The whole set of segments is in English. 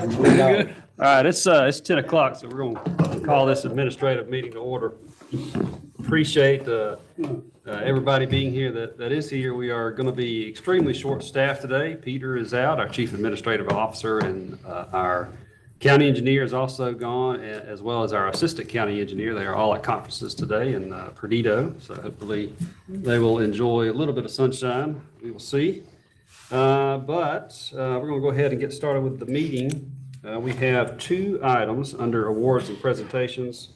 All right, it's 10 o'clock, so we're going to call this administrative meeting to order. Appreciate everybody being here that is here. We are going to be extremely short-staffed today. Peter is out, our Chief Administrative Officer, and our County Engineer is also gone, as well as our Assistant County Engineer. They are all at conferences today in Perdido, so hopefully they will enjoy a little bit of sunshine. We will see. But we're going to go ahead and get started with the meeting. We have two items under awards and presentations.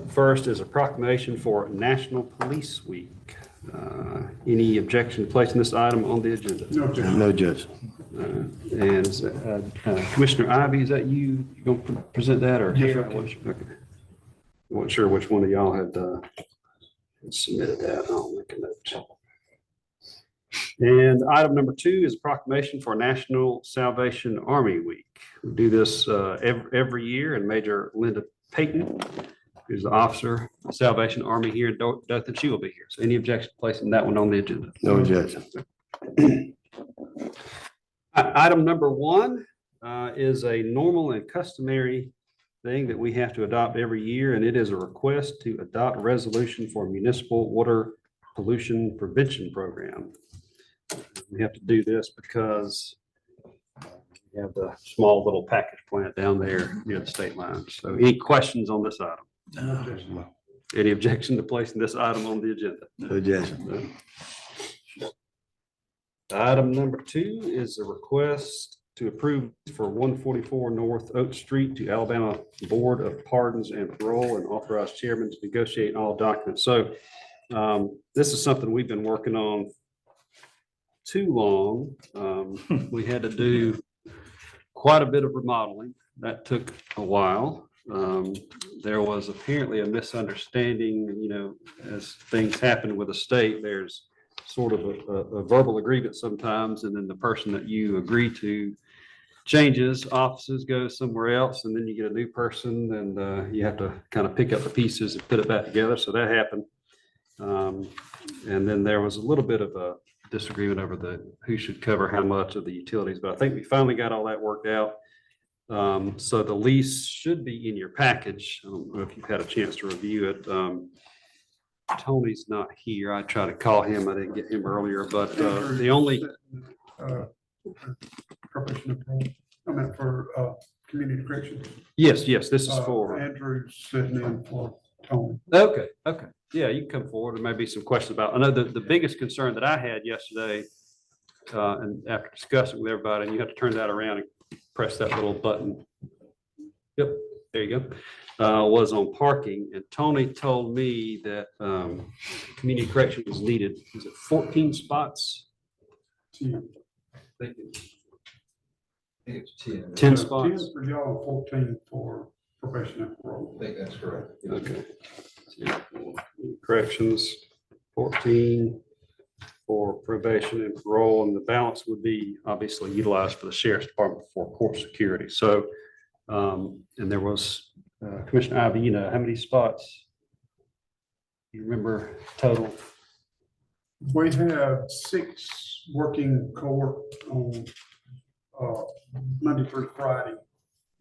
First is a proclamation for National Police Week. Any objection to placing this item on the agenda? No objection. No, Judge. And Commissioner Ivy, is that you going to present that, or? Yes, sir. Okay. I wasn't sure which one of y'all had submitted that. I'll make a note. And item number two is proclamation for National Salvation Army Week. We do this every year, and Major Linda Payton, who's the officer of the Salvation Army here in Dothan, she will be here. So any objection to placing that one on the agenda? No, Judge. Item number one is a normal and customary thing that we have to adopt every year, and it is a request to adopt a resolution for a municipal water pollution prevention program. We have to do this because we have the small little package plant down there near the state line. So any questions on this item? No. Any objection to placing this item on the agenda? No, Judge. No. Item number two is a request to approve for 144 North Oak Street to Alabama Board of Pardons and Parole and authorize chairman to negotiate all documents. So this is something we've been working on too long. We had to do quite a bit of remodeling. That took a while. There was apparently a misunderstanding, as things happen with the state, there's sort of a verbal agreement sometimes, and then the person that you agree to changes offices, goes somewhere else, and then you get a new person, and you have to kind of pick up the pieces and put it back together. So that happened. And then there was a little bit of a disagreement over who should cover how much of the utilities, but I think we finally got all that worked out. So the lease should be in your package. I don't know if you've had a chance to review it. Tony's not here. I tried to call him. I didn't get him earlier, but the only Probation and parole. I meant for community corrections. yes, this is for Andrew's sitting in for Tony. okay. Yeah, you can come forward. There may be some questions about. I know the biggest concern that I had yesterday, and after discussing with everybody, and you have to turn that around and press that little button. Yep, there you go. Was on parking, and Tony told me that community correction was needed. Is it 14 spots? 10. I think it's 10 10 spots. for y'all, 14 for probation and parole. I think that's correct. Okay. Corrections, 14 for probation and parole, and the balance would be obviously utilized for the sheriff's department for court security. So, and there was Commissioner Ivy, how many spots? You remember total? We have 6 working court on Monday through Friday.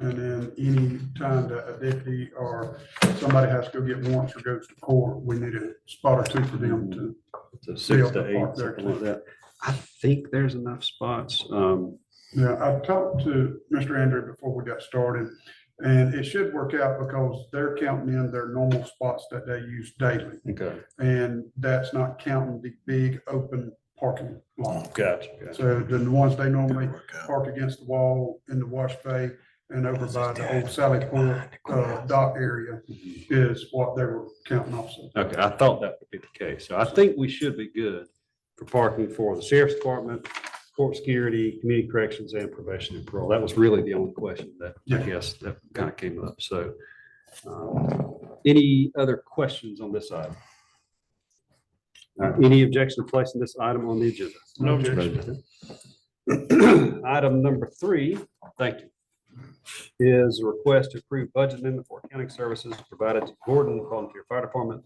And then any time that a deputy or somebody has to go get warrants or goes to court, we need a spot or 2 for them to. So be 6 able to 8, park there something like that. I think there's enough spots. Yeah, I talked to Mr. Andrew before we got started, and it should work out because they're counting in their normal spots that they use daily. Okay. And that's not counting the big open parking lot. Gotcha. So the ones they normally park against the wall in the wash bay and over by the old Sally Port dock area is what they were counting also. Okay, I thought that would be the case. So I think we should be good for parking for the sheriff's department, court security, community corrections, and probation and parole. That was really the only question that I guess that kind of came up. So any other questions on this item? Any objection to placing this item on the agenda? No objection. Item number 3, thank you, is a request to approve budget amendment for accounting services provided to Gordon Volunteer Fire Department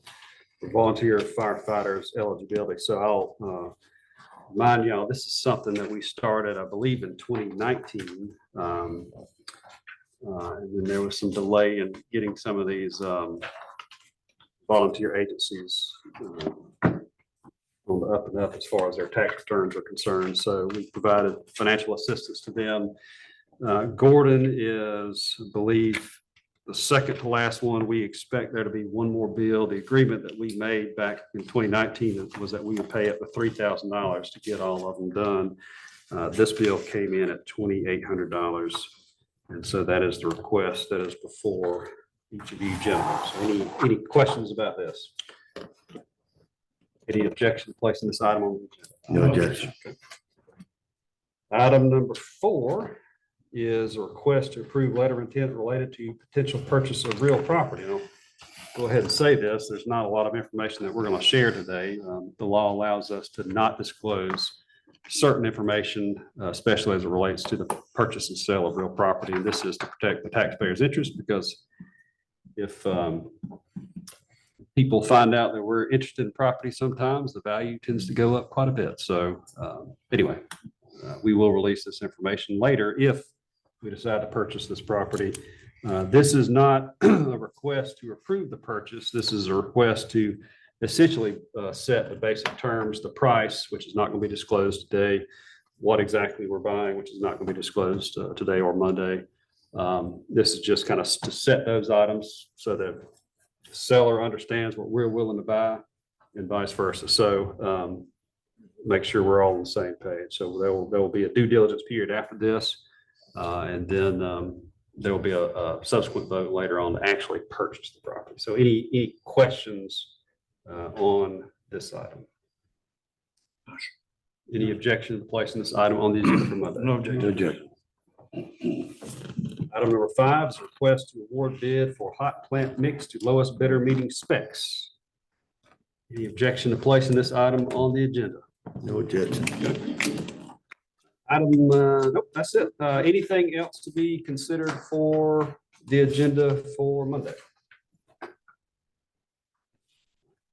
for volunteer firefighters eligibility. So I'll remind y'all, this is something that we started, I believe, in 2019. And then there was some delay in getting some of these volunteer agencies on the up and up as far as their tax returns are concerned. So we provided financial assistance to them. Gordon is, I believe, the second to last one. We expect there to be one more bill. The agreement that we made back in 2019 was that we would pay up to $3,000 to get all of them done. This bill came in at $2,800. And so that is the request that is before each of you gentlemen. So any questions about this? Any objection to placing this item on the agenda? No objection. Item number 4 is a request to approve letter of intent related to potential purchase of real property. I'll go ahead and say this. There's not a lot of information that we're going to share today. The law allows us to not disclose certain information, especially as it relates to the purchase and sale of real property. And this is to protect the taxpayers' interest, because if people find out that we're interested in property, sometimes the value tends to go up quite a bit. So anyway, we will release this information later if we decide to purchase this property. This is not a request to approve the purchase. This is a request to essentially set the basic terms, the price, which is not going to be disclosed today, what exactly we're buying, which is not going to be disclosed today or Monday. This is just kind of to set those items so that the seller understands what we're willing to buy and vice versa. So make sure we're all on the same page. So there will be a due diligence period after this. And then there will be a subsequent vote later on to actually purchase the property. So any questions on this item? Any objection to placing this item on the agenda for Monday? No objection. No objection. Item number 5 is a request to award bid for hot plant mix to lowest bidder meeting specs. Any objection to placing this item on the agenda? No objection. Item, nope, that's it. Anything else to be considered for the agenda for Monday?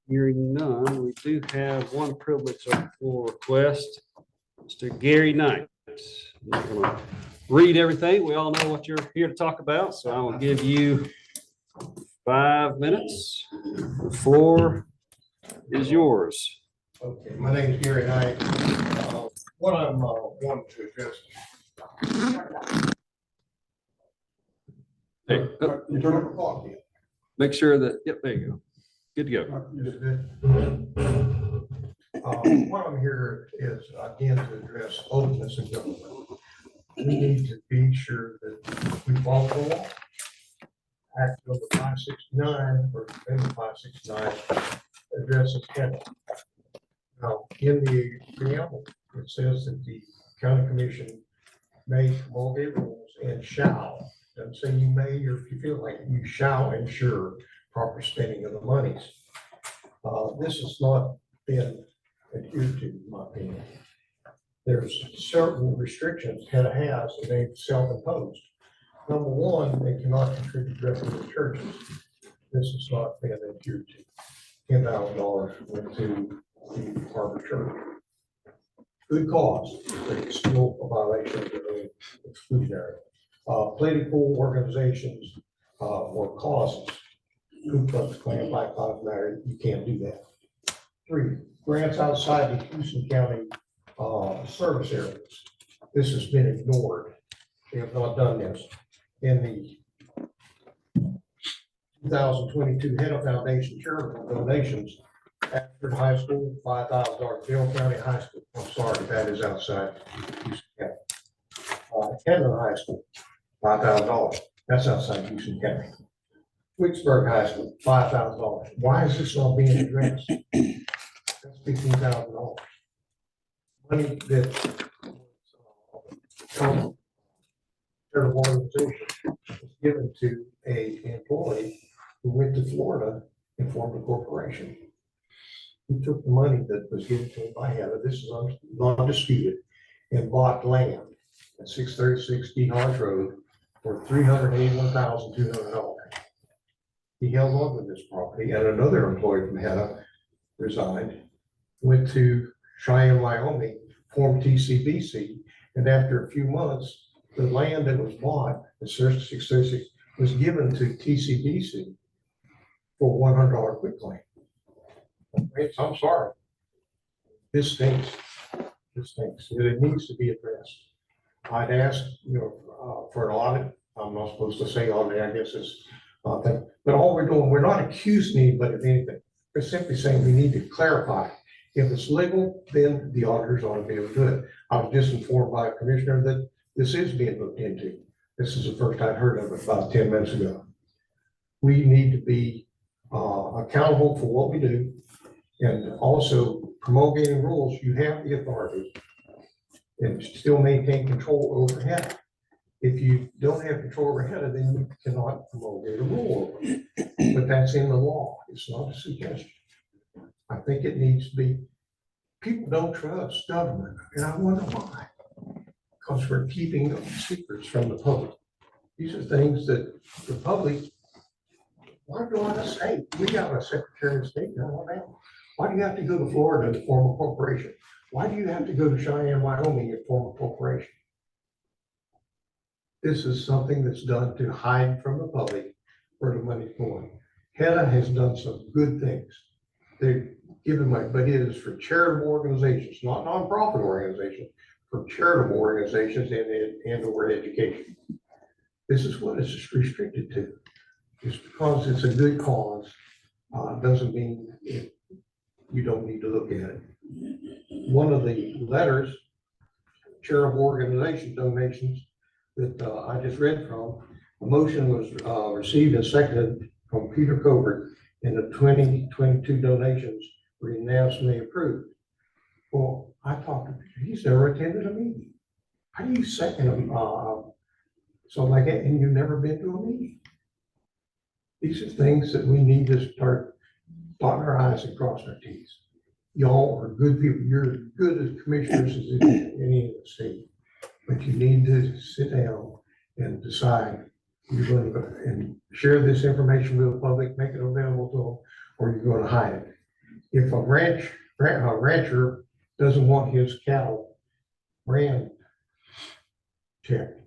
Hearing none, we do have one privilege on the floor request. Mr. Gary Knight. I'm not gonna read everything. We all know what you're here to talk about, so I will give you 5 minutes. The floor is yours. Okay, my name is Gary Knight. What I'm wanting to address. Hey, You turn the clock in. make sure that, yep, there you go. Good to go. What I'm here is again to address openness in government. We need to be sure that we follow the law. Act number 569 or amendment 569 addresses county. Now, in the preamble, it says that the county commission may promulgate rules and shall, doesn't say you may, or if you feel like you shall ensure proper spending of the monies. This has not been adhered to, in my opinion. There's certain restrictions CATA has that they've self-imposed. Number one, they cannot contribute directly to churches. This has not been adhered to. $10,000 went to the Harbor Church. Good cause, but it's still a violation of the exclusionary. Political organizations or causes, Ku Klux Klan, Black Lives Matter, you can't do that. 3, grants outside the Houston County service areas. This has been ignored. They have not done this. In the 2022 Henna Foundation charitable donations, Ashford High School, $5,000. Bill County High School, I'm sorry, that is outside Houston County. Henna High School, $5,000. That's outside Houston County. Wicksburg High School, $5,000. Why is this not being addressed? That's $15,000. Money that charitable organization was given to an employee who went to Florida and formed a corporation. He took the money that was given to him by Heather, this is non-disputed, and bought land at 636 D Hodge Road for $381,200. He held on to this property, and another employee from Heather resigned, went to Cheyenne, Wyoming, formed TCBC, and after a few months, the land that was bought, the 636, was given to TCDC for $100 quick claim. I'm sorry. This stinks. This stinks. It needs to be addressed. I'd ask, for an audit. I'm not supposed to say audit, I guess it's thing. But all we're doing, we're not accusing anybody of anything. We're simply saying we need to clarify. If it's legal, then the auditors ought to be able to do it. I was just informed by a commissioner that this is being looked into. This is the first I'd heard of it about 10 minutes ago. We need to be accountable for what we do, and also promulgating rules. You have the authority and still maintain control over HEDA. If you don't have control over HEDA, then you cannot promulgate a rule over it. But that's in the law. It's not a suggestion. I think it needs to be. People don't trust government, and I wonder why. Because we're keeping secrets from the public. These are things that the public, why do I say? We got a Secretary of State in Alabama. Why do you have to go to Florida to form a corporation? Why do you have to go to Cheyenne, Wyoming to form a corporation? This is something that's done to hide from the public where the money's going. HEDA has done some good things. They've given money, but it is for charitable organizations, not nonprofit organizations, for charitable organizations and or education. This is what it's restricted to. Just because it's a good cause doesn't mean you don't need to look at it. One of the letters, charitable organization donations that I just read from, a motion was received and seconded from Peter Covert, and the 2022 donations were unanimously approved. Well, I talked to Peter, he's never attended a meeting. How do you second something like that and you've never been to a meeting? These are things that we need to start dotting our I's and crossing our T's. Y'all are good people. You're as good as commissioners as any of the state, but you need to sit down and decide you're going to and share this information with the public, make it available to them, or you're going to hide it. If a rancher doesn't want his cattle brand checked,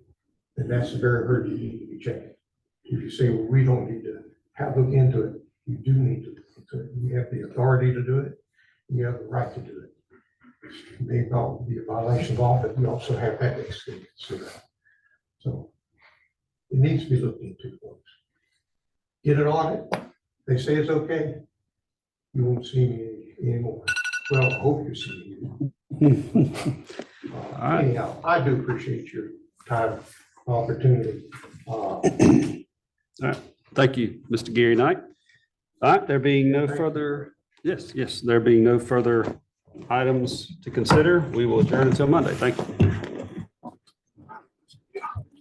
then that's the very hurt you need to be checking. If you say, well, we don't need to look into it, you do need to look into it. You have the authority to do it, and you have the right to do it. It may not be a violation of law, but you also have ethics to consider. So it needs to be looked into, folks. Get an audit. They say it's okay. You won't see me anymore. Well, I hope you see me. Anyhow, I do appreciate your time, opportunity. All right. Thank you, Mr. Gary Knight. All right, there being no further, yes, there being no further items to consider, we will adjourn until Monday. Thank you.